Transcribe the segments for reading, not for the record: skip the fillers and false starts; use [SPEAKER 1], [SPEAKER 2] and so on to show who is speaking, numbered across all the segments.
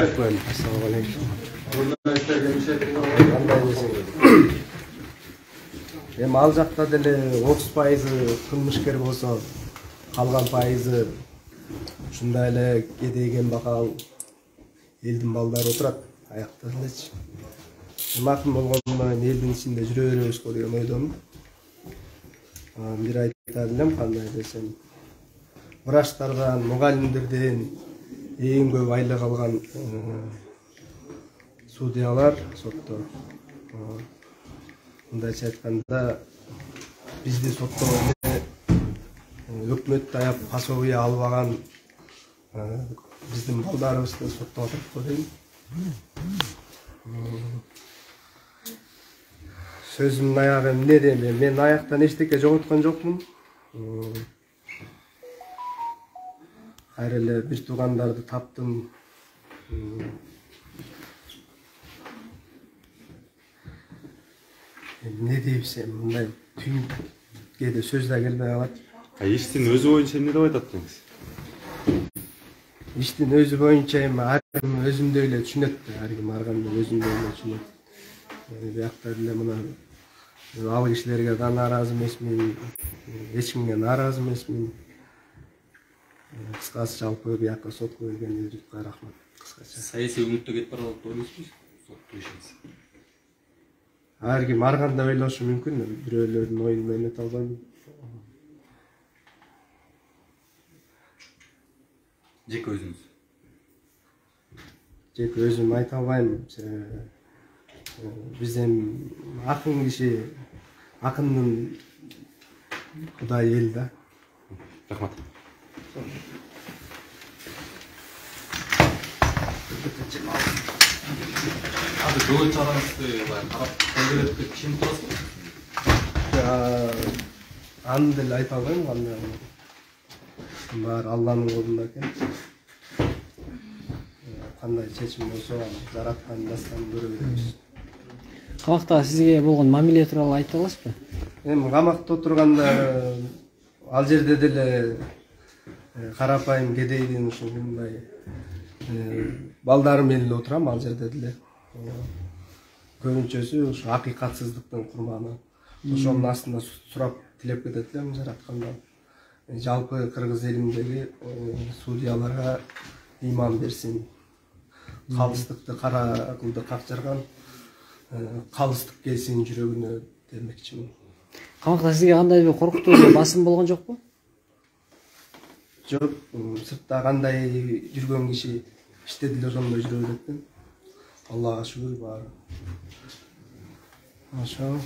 [SPEAKER 1] Assalamualaikum. Эми ал жакта деле 30% кылмышкер болсо, калган пайызы ушундай эле кедейген бакал элдин балдары отурат аякта делечи. Макул болгондон кийин элдин ичинде жүрө беребизго деген ойдомун. Бир айтар элем, кандай десем, врачтардан, мугалимдерден эң көп айлык алган судьялар сотто. Мындайча айтканда, бизди соттогонда өкмөт даяп пособие албаган биздин балдарыбызды соттоп атат го дейм. Сөзүмдүн аягы эмне дейм? Мен аяктан эчтеке жоготкон жокмун. Кайра эле бир туугандарды таптым. Не дейсем, мындай түйүнкөдө сөз да келбей калат.
[SPEAKER 2] Иштин өзү боюнча эмне деп айтат деңиз?
[SPEAKER 1] Иштин өзү боюнча ар ким өзүндөй эле түшүнөт, ар ким ар кандай өзүндөй эле түшүнөт. Биякта деле мына ал кишилерге да нааразы эмесмин, эч кимге нааразы эмесмин. Кыскасы жалпы биякка сотко келгениңизге рахмат. Кыскача.
[SPEAKER 2] Саясий өңүттө кетип барат деп ойлойсузбу? Сотту ишиңиз.
[SPEAKER 1] Ар ким ар кандай ойлошу мүмкүн, бирөөлөрдүн оюн мен айта албайм.
[SPEAKER 2] Жеке өзүңүз.
[SPEAKER 1] Жеке өзүм айта албайм. Биз эми акын киши, акындын кудайы эл да.
[SPEAKER 2] Рахмат. Азыр жол чараңызды карап келет деп ишенип турасызбы?
[SPEAKER 1] Аны деле айта албайм, кандай баары Алланын колунда экен. Кандай чечим болсо, жараткан дастан көрө беребиз.
[SPEAKER 3] Камакта сизге болгон мамиле тууралуу айта аласызбы?
[SPEAKER 1] Эми камакта отурганда ал жерде деле карапайым кедейдин ушундай балдарым менен эле отурам ал жерде деле. Көбүнчөсү ушу акыйкатсыздыктын курманы. Ошонун астында сурап тилеп кетет элем жаратканда. Жалпы кыргыз элиндеги судьяларга ыйман берсин. Калыстыкты кара кылды какчырган, калыстык келсин жүрөгүнө демекчимин.
[SPEAKER 3] Камакта сизге кандай бир коркутуу басым болгон жокпу?
[SPEAKER 1] Жок, сыртта кандай жүргөн киши ичте деле ошондой жүрө берет экен. Аллага шүгүр баары. Ошо.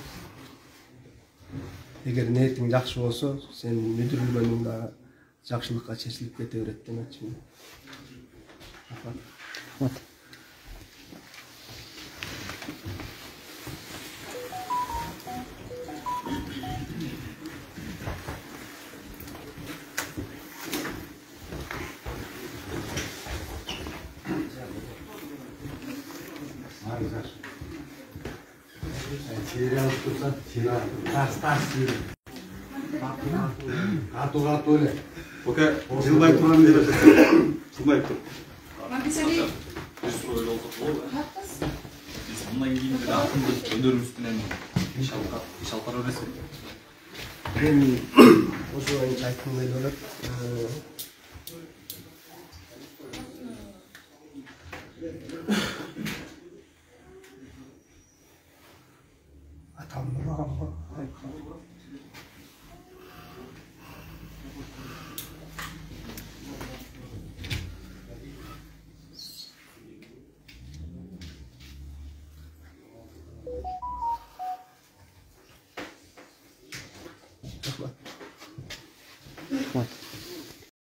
[SPEAKER 1] Эгер ниетиң жакшы болсо, сен мүдүрүлгөнүң да жакшылыкка чечилип кете берет демекчимин. Рахмат. Кату эле.
[SPEAKER 2] Пока жылбай турган деп атат. Жылбай тур. Биз ойлоп болду. Биз мындан кийин деле акындык өнөрүбүз менен иш алып бара бересизби?
[SPEAKER 1] Мен ошо боюнча айткым келип атат. Атамды багамга айткам.
[SPEAKER 3] Рахмат.